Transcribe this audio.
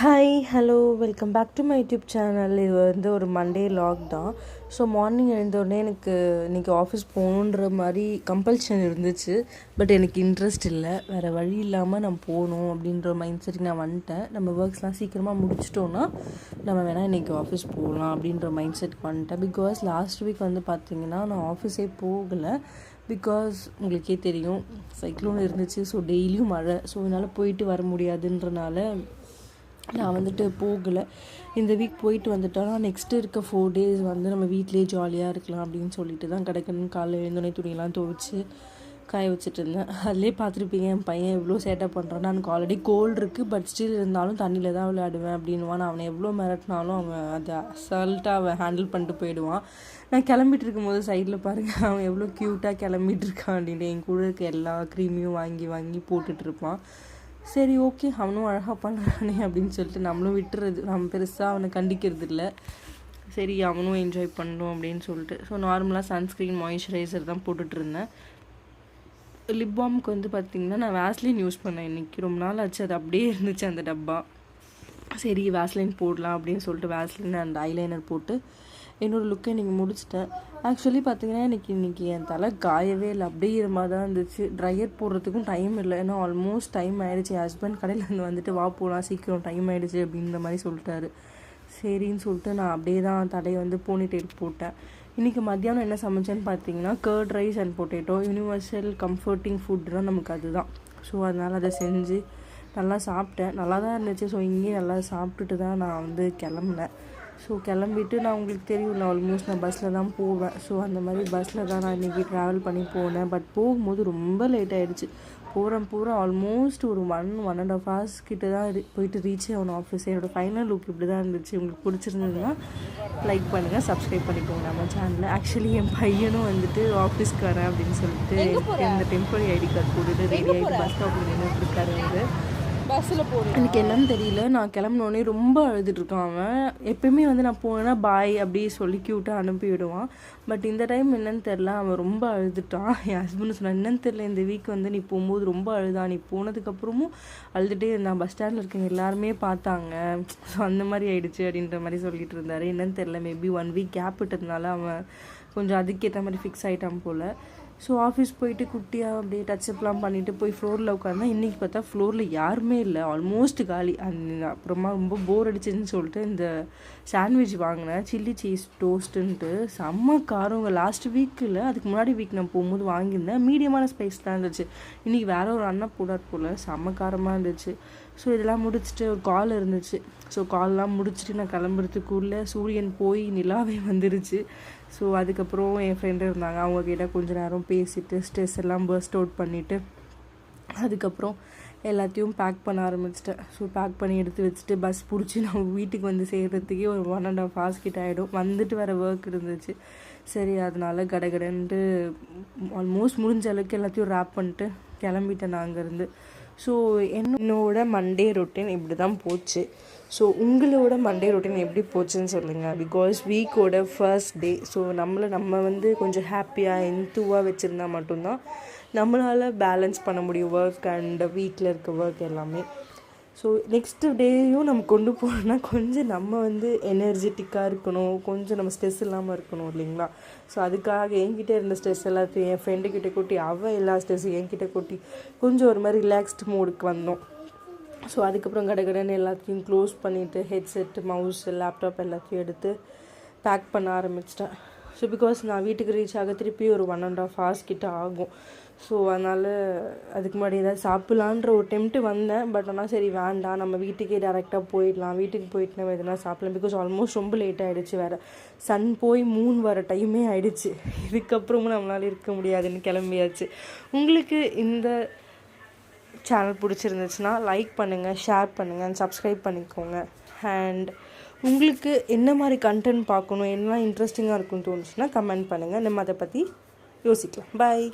Hi hello welcome back to my YouTube channel. இது வந்து ஒரு மண்டே லாக் தான். ஸோ மார்னிங் எழுந்தோடனே எனக்கு இன்றைக்கி ஆஃபீஸ் போகணுன்ற மாதிரி கம்பல்ஷன் இருந்துச்சு. பட் எனக்கு இன்ட்ரெஸ்ட் இல்லை. வேறு வழி இல்லாமல் நான் போகணும் அப்படின்ற மைண்ட் செட்டுக்கு நான் வந்துட்டேன். நம்ம ஒர்க்ஸ்லாம் சீக்கிரமாக முடிச்சிட்டோன்னா நம்ம வேணால் இன்றைக்கி ஆஃபீஸ் போகலாம் அப்படின்ற மைண்ட் செட்டுக்கு வந்துட்டேன். பிகாஸ் லாஸ்ட் வீக் வந்து பார்த்திங்கன்னா நான் ஆஃபீஸே போகலை. பிகாஸ் உங்களுக்கே தெரியும், சைக்ளோன் இருந்துச்சு. ஸோ டெய்லியும் மழை. ஸோ என்னால் போயிட்டு வர முடியாதுன்றனால நான் வந்துட்டு போகலை. இந்த வீக் போயிட்டு வந்துட்டோன்னா நெக்ஸ்ட்டு இருக்க 4 days வந்து நம்ம வீட்டிலே ஜாலியாக இருக்கலாம் அப்படின்னு சொல்லிட்டு தான் கிடக்குன்னு காலையில் எழுந்தோடனே துணியெல்லாம் துவைச்சி காய வச்சுட்டு இருந்தேன். அதிலே பார்த்துருப்பீங்க என் பையன் எவ்வளோ சேட்டப் பண்ணுறான். எனக்கு ஆல்ரெடி கோல்டு இருக்குது, பட் ஸ்டில் இருந்தாலும் தண்ணியில் தான் விளையாடுவேன் அப்படின்வான். அவனை எவ்வளோ மிரட்டினாலும் அவன் அதை அசால்ட்டாக அவன் ஹேண்டில் பண்ணிட்டு போயிடுவான். நான் கிளம்பிட்டு இருக்கும்போது சைடில் பாருங்கள், அவன் எவ்வளோ க்யூட்டாக கிளம்பிட்டு இருக்கான் அப்படின்னு என் கூட இருக்க எல்லா க்ரீமையும் வாங்கி வாங்கி போட்டுட்ருப்பான். சரி ஓகே, அவனும் அழகாக பண்ணுறானே அப்படின்னு சொல்லிட்டு நம்மளும் விட்டுறது. நம்ம பெருசாக அவனை கண்டிக்கிறது இல்லை. சரி அவனும் என்ஜாய் பண்ணணும் அப்படின்னு சொல்லிட்டு ஸோ நார்மலாக சன்ஸ்க்ரீன் மாய்ஸ்சரைசர் தான் போட்டுட்ருந்தேன். லிப் பாம்க்கு வந்து பார்த்திங்கன்னா நான் வேஸ்லின் யூஸ் பண்ணேன். இன்றைக்கி ரொம்ப நாள் ஆச்சு, அது அப்படியே இருந்துச்சு அந்த டப்பா. சரி வேஸ்லின் போடலாம் அப்படின்னு சொல்லிட்டு வேஸ்லின் அண்ட் ஐலைனர் போட்டு என்னோடய லுக்கை இன்றைக்கி முடிச்சிட்டேன். ஆக்சுவலி பார்த்திங்கன்னா இன்றைக்கி என் தலை காயவே இல்லை, அப்படியே இருமாக தான் இருந்துச்சு. ட்ரையர் போடுறதுக்கும் டைம் இல்லை. ஏன்னா ஆல்மோஸ்ட் டைம் ஆகிடுச்சு. என் ஹஸ்பண்ட் கடையிலேருந்து வந்துட்டு வா போகலாம் சீக்கிரம் டைம் ஆகிடுச்சு அப்படின்ற மாதிரி சொல்லிட்டாரு. சரின்னு சொல்லிட்டு நான் அப்படியே தான் தலையை வந்து போனிடெயில் போட்டேன். இன்றைக்கி மத்தியானம் என்ன சமைச்சேன்னு பார்த்தீங்கன்னா curd rice and potato. Universal comforting ஃபுட்னா நமக்கு அதுதான். ஸோ அதனால் அதை செஞ்சு நல்லா சாப்பிட்டேன். நல்லா தான் இருந்துச்சு. ஸோ இங்கேயும் நல்லா சாப்பிட்டுட்டு தான் நான் வந்து கிளம்புனேன். ஸோ கிளம்பிட்டு நான் உங்களுக்கு தெரியும்ல, ஆல்மோஸ்ட் நான் பஸ்ஸில் தான் போவேன். ஸோ அந்த மாதிரி பஸ்ஸில் தான் நான் இன்றைக்கி ட்ராவல் பண்ணி போனேன். பட் போகும்போது ரொம்ப லேட் ஆகிடுச்சு. பூரா ஆல்மோஸ்ட் ஒரு 1.5 hours கிட்ட தான் போயிட்டு ரீச் ஆகணும் ஆஃபீஸ். என்னோடய ஃபைனல் லுக் இப்படி தான் இருந்துச்சு. உங்களுக்கு பிடிச்சிருந்ததுன்னா லைக் பண்ணுங்கள், சப்ஸ்கிரைப் பண்ணிக்கோங்க நம்ம சேனலில். ஆக்சுவலி என் பையனும் வந்துட்டு ஆஃபீஸ்க்கு வரேன் அப்படின்னு சொல்லிட்டு இந்த டெம்பரரி ஐடி கார்டு போட்டுட்டு ரெடி ஆகிட்டு பஸ் ஸ்டாப்பில் நின்றுட்டுருக்காரு. வந்து பஸ்ஸில் போகிறேன். எனக்கு என்னன்னு தெரியல, நான் கிளம்பினோடனே ரொம்ப அழுதுட்ருக்கான் அவன். எப்பயுமே வந்து நான் போனேன்னா பாய் அப்படி சொல்லி க்யூட்டாக அனுப்பி விடுவான். பட் இந்த டைம் என்னன்னு தெரில, அவன் ரொம்ப அழுதுட்டான். என் ஹஸ்பண்ட் சொன்னான், என்னன்னு தெரில இந்த வீக் வந்து நீ போகும்போது ரொம்ப அழுதான், நீ போனதுக்கப்புறமும் அழுதுகிட்டே இருந்தான், பஸ் ஸ்டாண்டில் இருக்கவங்க எல்லாருமே பார்த்தாங்க. ஸோ அந்த மாதிரி ஆயிடுச்சு அப்படின்ற மாதிரி சொல்லிட்டு இருந்தார். என்னன்னு தெரில, மேபி 1 week கேப் விட்டதுனால அவன் கொஞ்சம் அதுக்கேற்ற மாதிரி ஃபிக்ஸ் ஆகிட்டான் போல். ஸோ ஆஃபீஸ் போயிட்டு குட்டியாக அப்படியே டச்சப்லாம் பண்ணிவிட்டு போய் ஃப்ளோரில் உட்காந்தா இன்றைக்கி பார்த்தா ஃப்ளோரில் யாருமே இல்லை, ஆல்மோஸ்ட் காலி. அப்புறமா ரொம்ப போர் அடிச்சுன்னு சொல்லிட்டு இந்த சாண்ட்விச் வாங்கினேன், சில்லி சீஸ் டோஸ்ட்டுன்ட்டு. செம்ம காரங்க. லாஸ்ட் வீக்கில் அதுக்கு முன்னாடி வீக் நான் போகும்போது வாங்கியிருந்தேன். மீடியமான ஸ்பைஸ் தான் இருந்துச்சு. இன்றைக்கி வேறு ஒரு அண்ணா போடாது போல், செம்ம காரமாக இருந்துச்சு. ஸோ இதெல்லாம் முடிச்சுட்டு ஒரு கால் இருந்துச்சு. ஸோ கால்லாம் முடிச்சுட்டு நான் கிளம்புறதுக்குள்ளே சூரியன் போய் நிலாவே வந்துருச்சு. ஸோ அதுக்கப்புறம் என் ஃப்ரெண்டு இருந்தாங்க, அவங்கக்கிட்ட கொஞ்சம் நேரம் பேசிவிட்டு ஸ்ட்ரெஸ் எல்லாம் பர்ஸ்ட் அவுட் பண்ணிவிட்டு அதுக்கப்புறம் எல்லாத்தையும் பேக் பண்ண ஆரம்பிச்சிட்டேன். ஸோ பேக் பண்ணி எடுத்து வச்சுட்டு பஸ் பிடிச்சி நான் வீட்டுக்கு வந்து சேர்கிறதுக்கே ஒரு 1.5 hours கிட்ட ஆகிடும். வந்துட்டு வேறு ஒர்க் இருந்துச்சு. சரி அதனால் கடகடன்ட்டு ஆல்மோஸ்ட் முடிஞ்ச அளவுக்கு எல்லாத்தையும் ரேப் பண்ணிட்டு கிளம்பிட்டேன் நான் அங்கேருந்து. ஸோ என்னோட மண்டே ரொட்டீன் இப்படி தான் போச்சு. ஸோ உங்களோட மண்டே ரொட்டீன் எப்படி போச்சுன்னு சொல்லுங்கள். பிகாஸ் வீக்கோட ஃபர்ஸ்ட் டே. ஸோ நம்ம வந்து கொஞ்சம் ஹாப்பியாக என்தூவாக வச்சுருந்தா மட்டும்தான் நம்மளால் பேலன்ஸ் பண்ண முடியும் ஒர்க் அண்ட் வீட்டில் இருக்க ஒர்க் எல்லாமே. ஸோ நெக்ஸ்ட்டு டேயும் நம்ம கொண்டு போகணுன்னா கொஞ்சம் நம்ம வந்து எனர்ஜெட்டிக்காக இருக்கணும், கொஞ்சம் நம்ம ஸ்ட்ரெஸ் இல்லாமல் இருக்கணும் இல்லைங்களா. ஸோ அதுக்காக என்கிட்ட இருந்த ஸ்ட்ரெஸ் எல்லாத்தையும் என் ஃப்ரெண்டுக்கிட்ட கொட்டி, அவள் எல்லா ஸ்ட்ரெஸ்ஸும் என்கிட்ட கொட்டி கொஞ்சம் ஒரு மாதிரி ரிலாக்ஸ்டு மூடுக்கு வந்தோம். ஸோ அதுக்கப்புறம் கடகடன்னு எல்லாத்தையும் க்ளோஸ் பண்ணிவிட்டு ஹெட்செட்டு, மவுஸ், லேப்டாப் எல்லாத்தையும் எடுத்து பேக் பண்ண ஆரம்பிச்சிட்டேன். ஸோ பிகாஸ் நான் வீட்டுக்கு ரீச் ஆக திருப்பி ஒரு 1.5 hours கிட்ட ஆகும். ஸோ அதனால் அதுக்கு முன்னாடி ஏதாவது சாப்பிட்லான்ற ஒரு டெம்ட்டு வந்தேன். பட் ஆனால் சரி வேண்டாம், நம்ம வீட்டுக்கே டேரெக்டாக போயிடலாம். வீட்டுக்கு போயிட்டு நம்ம எதுனா சாப்பிடலாம். பிகாஸ் ஆல்மோஸ்ட் ரொம்ப லேட் ஆகிடுச்சு. வேறு சன் போய் மூன் வர டைமே ஆகிடுச்சு. இதுக்கப்புறமும் நம்மளால் இருக்க முடியாதுன்னு கிளம்பியாச்சு. உங்களுக்கு இந்த சேனல் பிடிச்சிருந்துச்சுன்னா லைக் பண்ணுங்கள், ஷேர் பண்ணுங்கள் அண்ட் சப்ஸ்கிரைப் பண்ணிக்கோங்க. அண்ட் உங்களுக்கு என்ன மாதிரி கண்டென்ட் பார்க்கணும், என்ன இன்ட்ரெஸ்டிங்காக இருக்குன்னு தோணுச்சுன்னா கமெண்ட் பண்ணுங்கள். நம்ம அதை பற்றி யோசிக்கலாம். பாய்.